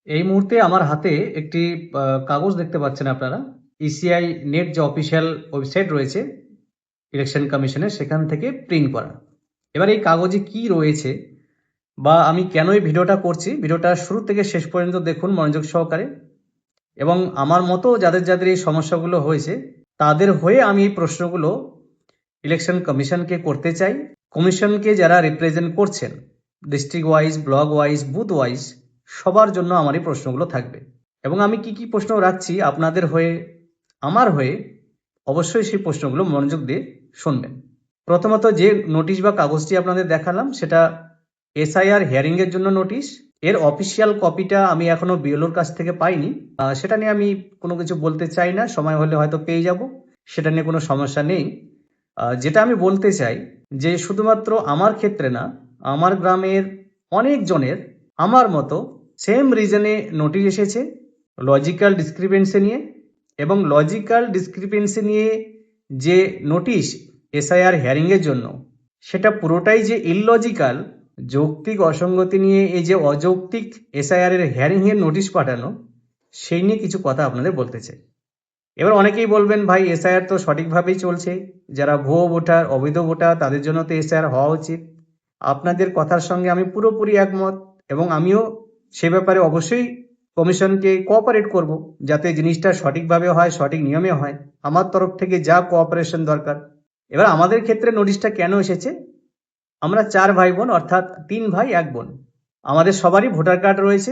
এই মুহূর্তে আমার হাতে একটি কাগজ দেখতে পাচ্ছেন আপনারা। ইসিআই নেট যে অফিসিয়াল ওয়েবসাইট রয়েছে ইলেকশন কমিশনের, সেখান থেকে প্রিন্ট করা। এবার এই কাগজে কি রয়েছে বা আমি কেন এই ভিডিওটা করছি, ভিডিওটা শুরু থেকে শেষ পর্যন্ত দেখুন মনোযোগ সহকারে। এবং আমার মতো যাদের যাদের এই সমস্যাগুলো হয়েছে তাদের হয়ে আমি এই প্রশ্নগুলো ইলেকশন কমিশনকে করতে চাই। কমিশনকে যারা রিপ্রেজেন্ট করছেন district wise, block wise, booth wise, সবার জন্য আমার এই প্রশ্নগুলো থাকবে। এবং আমি কি কি প্রশ্ন রাখছি আপনাদের হয়ে, আমার হয়ে, অবশ্যই সেই প্রশ্নগুলো মনোযোগ দিয়ে শুনবেন। প্রথমত যে নোটিশ বা কাগজটি আপনাদের দেখালাম সেটা এসআইআর হিয়ারিং এর জন্য নোটিশ। এর অফিসিয়াল কপিটা আমি এখনো বিএলওর কাছ থেকে পাইনি। সেটা নিয়ে আমি কোনো কিছু বলতে চাই না, সময় হলে হয়তো পেয়ে যাব, সেটা নিয়ে কোনো সমস্যা নেই। যেটা আমি বলতে চাই যে শুধুমাত্র আমার ক্ষেত্রে না, আমার গ্রামের অনেক জনের আমার মতো সেম রিজনে নোটিশ এসেছে লজিক্যাল ডিসক্রিপেন্সি নিয়ে। এবং লজিক্যাল ডিসক্রিপেন্সি নিয়ে যে নোটিশ এসআইআর হিয়ারিংয়ের জন্য, সেটা পুরোটাই যে ইললজিক্যাল, যৌক্তিক অসঙ্গতি নিয়ে এই যে অযৌক্তিক এসআইআর এর হিয়ারিংয়ের নোটিশ পাঠানো, সেই নিয়ে কিছু কথা আপনাদের বলতে চাই। এবার অনেকেই বলবেন, ভাই এসআইআর তো সঠিকভাবেই চলছে, যারা ভুয়ো ভোটার, অবৈধ ভোটার, তাদের জন্য তো এসআইআর হওয়া উচিত। আপনাদের কথার সঙ্গে আমি পুরোপুরি একমত এবং আমিও সে ব্যাপারে অবশ্যই কমিশনকে কোঅপারেট করব, যাতে জিনিসটা সঠিকভাবে হয়, সঠিক নিয়মে হয়। আমার তরফ থেকে যা কোঅপারেশন দরকার। এবার আমাদের ক্ষেত্রে নোটিশটা কেন এসেছে? আমরা 4 ভাই বোন, অর্থাৎ 3 ভাই 1 বোন, আমাদের সবারই ভোটার কার্ড রয়েছে।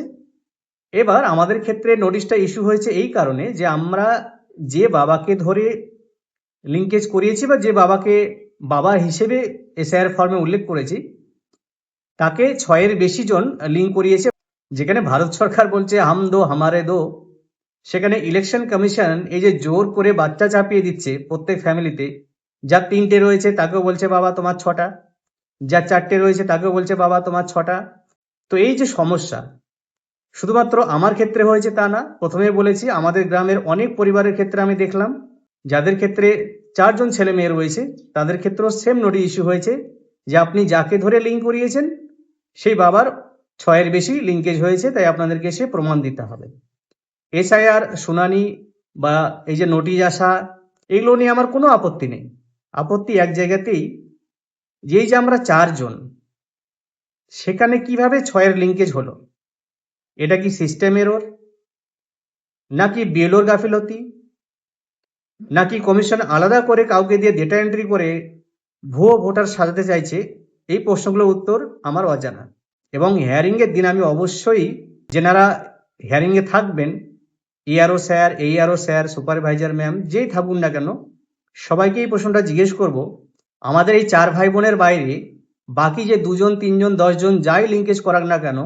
এবার আমাদের ক্ষেত্রে নোটিশটা ইস্যু হয়েছে এই কারণে যে আমরা যে বাবাকে ধরে লিঙ্কেজ করিয়েছি বা যে বাবাকে বাবা হিসেবে এসআইআর ফর্মে উল্লেখ করেছি, তাকে 6 এর বেশি জন লিঙ্ক করিয়েছে। যেখানে ভারত সরকার বলছে হাম দো হামারে দো, সেখানে ইলেকশন কমিশন এই যে জোর করে বাচ্চা চাপিয়ে দিচ্ছে প্রত্যেক ফ্যামিলিতে, যার 3টে রয়েছে তাকেও বলছে বাবা তোমার 6টা, যার 4টে রয়েছে তাকেও বলছে বাবা তোমার 6টা। তো এই যে সমস্যা শুধুমাত্র আমার ক্ষেত্রে হয়েছে তা না, প্রথমে বলেছি আমাদের গ্রামের অনেক পরিবারের ক্ষেত্রে আমি দেখলাম যাদের ক্ষেত্রে 4 জন ছেলে মেয়ে রয়েছে, তাদের ক্ষেত্রেও সেম নোটিশ ইস্যু হয়েছে যে আপনি যাকে ধরে লিঙ্ক করিয়েছেন সেই বাবার 6 এর বেশি লিঙ্কেজ হয়েছে, তাই আপনাদেরকে সে প্রমাণ দিতে হবে। এসআইআর শুনানি বা এই যে নোটিশ আসা, এগুলো নিয়ে আমার কোনো আপত্তি নেই। আপত্তি এক জায়গাতেই, যেই যে আমরা 4 জন, সেখানে কিভাবে 6 এর লিঙ্কেজ হলো? এটা কি সিস্টেম এরর, নাকি বিএলওর গাফিলতি, নাকি কমিশন আলাদা করে কাউকে দিয়ে ডেটা এন্ট্রি করে ভুয়ো ভোটার সাজাতে চাইছে? এই প্রশ্নগুলোর উত্তর আমার অজানা। এবং হিয়ারিং এর দিন আমি অবশ্যই যেনারা হিয়ারিং এ থাকবেন, ERO sir, এইআরও sir, supervisor ma'am, যেই থাকুন না কেন, সবাইকে এই প্রশ্নটা জিজ্ঞেস করব, আমাদের এই 4 ভাই বোনের বাইরে বাকি যে 2 জন, 3 জন, 10 জন যাই লিঙ্কেজ করাক না কেন,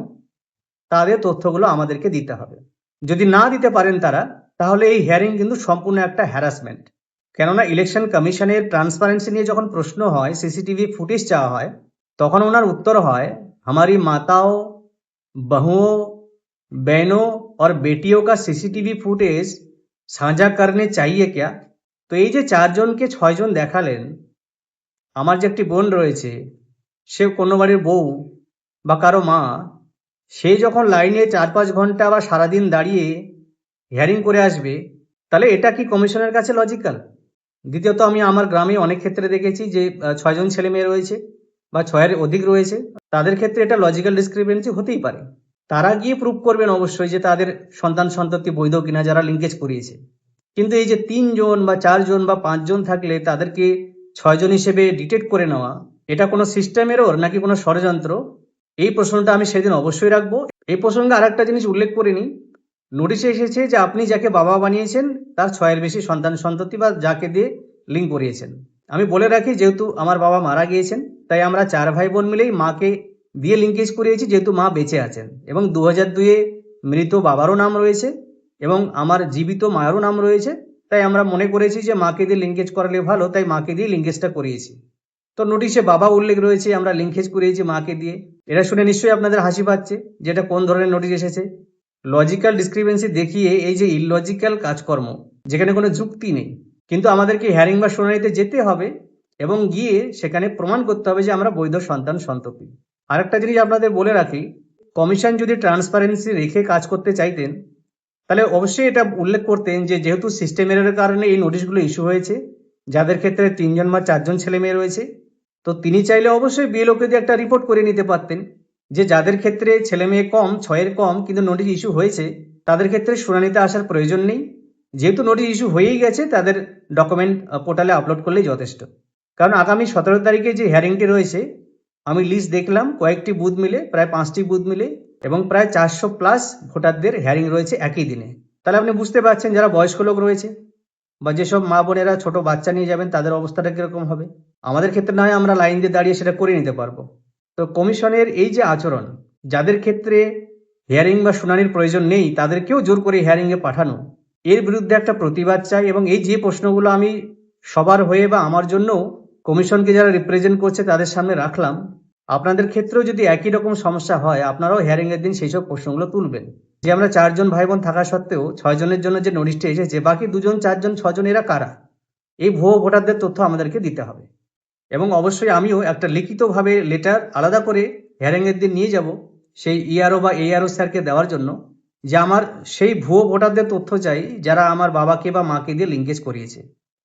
তাদের তথ্যগুলো আমাদেরকে দিতে হবে। যদি না দিতে পারেন তারা, তাহলে এই হিয়ারিং কিন্তু সম্পূর্ণ একটা হ্যারাসমেন্ট। কেননা ইলেকশন কমিশনের ট্রান্সপারেন্সি নিয়ে যখন প্রশ্ন হয়, সিসিটিভি ফুটেজ চাওয়া হয়, তখন ওনার উত্তর হয় हमारी माताओं, बहुओं, बहनों और बेटियों का सीसीटीवी फुटेज साझा करने चाहिए क्या? তো এই যে 4 জনকে 6 জন দেখালেন, আমার যে একটি বোন রয়েছে, সে কোনো বাড়ির বউ বা কারো মা, সে যখন লাইনে 4-5 ঘন্টা বা সারাদিন দাঁড়িয়ে হিয়ারিং করে আসবে, তাহলে এটা কি কমিশনের কাছে লজিক্যাল? দ্বিতীয়ত, আমি আমার গ্রামে অনেক ক্ষেত্রে দেখেছি যে 6 জন ছেলে মেয়ে রয়েছে বা 6 এর অধিক রয়েছে, তাদের ক্ষেত্রে এটা লজিক্যাল ডিসক্রিপেন্সি হতেই পারে। তারা গিয়ে প্রুভ করবেন অবশ্যই যে তাদের সন্তান সন্ততি বৈধ কিনা যারা লিঙ্কেজ করিয়েছে। কিন্তু এই যে 3 জন বা 4 জন বা 5 জন থাকলে তাদেরকে 6 জন হিসেবে ডিটেক্ট করে নেওয়া, এটা কোনো সিস্টেম এরর নাকি কোনো ষড়যন্ত্র? এই প্রশ্নটা আমি সেদিন অবশ্যই রাখবো। এই প্রসঙ্গে আরেকটা জিনিস উল্লেখ করে নিই, নোটিশে এসেছে যে আপনি যাকে বাবা বানিয়েছেন তার 6 এর বেশি সন্তান সন্ততি বা যাকে দিয়ে লিঙ্ক করিয়েছেন। আমি বলে রাখি, যেহেতু আমার বাবা মারা গিয়েছেন, তাই আমরা 4 ভাই বোন মিলেই মাকে দিয়ে লিঙ্কেজ করিয়েছি, যেহেতু মা বেঁচে আছেন এবং 2002-এ মৃত বাবারও নাম রয়েছে এবং আমার জীবিত মায়েরও নাম রয়েছে। তাই আমরা মনে করেছি যে মাকে দিয়ে লিঙ্কেজ করালে ভালো, তাই মাকে দিয়ে লিঙ্কেজটা করিয়েছি। তো নোটিশে বাবা উল্লেখ রয়েছে, আমরা লিঙ্কেজ করিয়েছি মাকে দিয়ে। এটা শুনে নিশ্চয়ই আপনাদের হাসি পাচ্ছে যে এটা কোন ধরনের নোটিশ এসেছে। লজিক্যাল ডিসক্রিপেন্সি দেখিয়ে এই যে ইললজিক্যাল কাজকর্ম, যেখানে কোনো যুক্তি নেই, কিন্তু আমাদেরকে হিয়ারিং বা শুনানিতে যেতে হবে এবং গিয়ে সেখানে প্রমাণ করতে হবে যে আমরা বৈধ সন্তান সন্ততি। আরেকটা জিনিস আপনাদের বলে রাখি, কমিশন যদি ট্রান্সপারেন্সি রেখে কাজ করতে চাইতেন, তাহলে অবশ্যই এটা উল্লেখ করতেন যে যেহেতু সিস্টেম এররের কারণে এই নোটিশগুলো ইস্যু হয়েছে, যাদের ক্ষেত্রে 3 জন বা 4 জন ছেলে মেয়ে রয়েছে, তো তিনি চাইলে অবশ্যই বিএলওকে দিয়ে একটা রিপোর্ট করে নিতে পারতেন যে যাদের ক্ষেত্রে ছেলে মেয়ে কম, 6-এর কম, কিন্তু নোটিশ ইস্যু হয়েছে, তাদের ক্ষেত্রে শুনানিতে আসার প্রয়োজন নেই। যেহেতু নোটিশ ইস্যু হয়েই গেছে, তাদের ডকুমেন্ট পোর্টালে আপলোড করলেই যথেষ্ট। কারণ আগামী 17 তারিখে যে হিয়ারিংটি রয়েছে, আমি লিস্ট দেখলাম, কয়েকটি বুথ মিলে, প্রায় 5টি বুথ মিলে এবং প্রায় 400+ ভোটারদের হিয়ারিং রয়েছে একই দিনে। তাহলে আপনি বুঝতে পারছেন যারা বয়স্ক লোক রয়েছে বা যেসব মা বোনেরা ছোট বাচ্চা নিয়ে যাবেন, তাদের অবস্থাটা কিরকম হবে। আমাদের ক্ষেত্রে নয় আমরা লাইন দিয়ে দাঁড়িয়ে সেটা করে নিতে পারবো। তো কমিশনের এই যে আচরণ, যাদের ক্ষেত্রে হিয়ারিং বা শুনানির প্রয়োজন নেই তাদেরকেও জোর করে হিয়ারিংয়ে পাঠানো, এর বিরুদ্ধে একটা প্রতিবাদ চাই। এবং এই যে প্রশ্নগুলো আমি সবার হয়ে বা আমার জন্য কমিশনকে যারা রিপ্রেজেন্ট করছে তাদের সামনে রাখলাম, আপনাদের ক্ষেত্রেও যদি একই রকম সমস্যা হয়, আপনারাও হিয়ারিং এর দিন সেই সব প্রশ্নগুলো তুলবেন। যে আমরা 4 জন ভাই বোন থাকা সত্ত্বেও 6 জনের জন্য যে নোটিশটা এসেছে, বাকি 2 জন 4 জন 6 জন এরা কারা, এই ভুয়ো ভোটারদের তথ্য আমাদেরকে দিতে হবে। এবং অবশ্যই আমিও একটা লিখিতভাবে লেটার আলাদা করে হিয়ারিং এর দিন নিয়ে যাব সেই ইআরও বা এআরও স্যারকে দেওয়ার জন্য, যে আমার সেই ভুয়ো ভোটারদের তথ্য চাই যারা আমার বাবাকে বা মাকে দিয়ে লিঙ্কেজ করিয়েছে।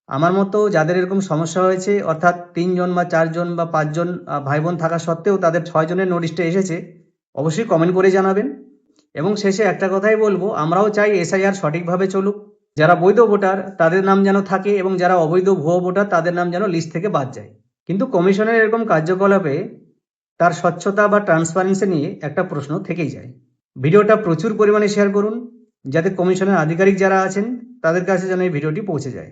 আমার মতো যাদের এরকম সমস্যা হয়েছে, অর্থাৎ 3 জন বা 4 জন বা 5 জন ভাই বোন থাকা সত্ত্বেও তাদের 6 জনের নোটিশটা এসেছে, অবশ্যই কমেন্ট করে জানাবেন। এবং শেষে একটা কথাই বলবো, আমরাও চাই এসআইআর সঠিকভাবে চলুক, যারা বৈধ ভোটার তাদের নাম যেন থাকে এবং যারা অবৈধ ভুয়ো ভোটার তাদের নাম যেন লিস্ট থেকে বাদ যায়। কিন্তু কমিশনের এরকম কার্যকলাপে তার স্বচ্ছতা বা ট্রান্সপারেন্সি নিয়ে একটা প্রশ্ন থেকেই যায়। ভিডিওটা প্রচুর পরিমাণে শেয়ার করুন, যাতে কমিশনের আধিকারিক যারা আছেন তাদের কাছে যেন এই ভিডিওটি পৌঁছে যায়।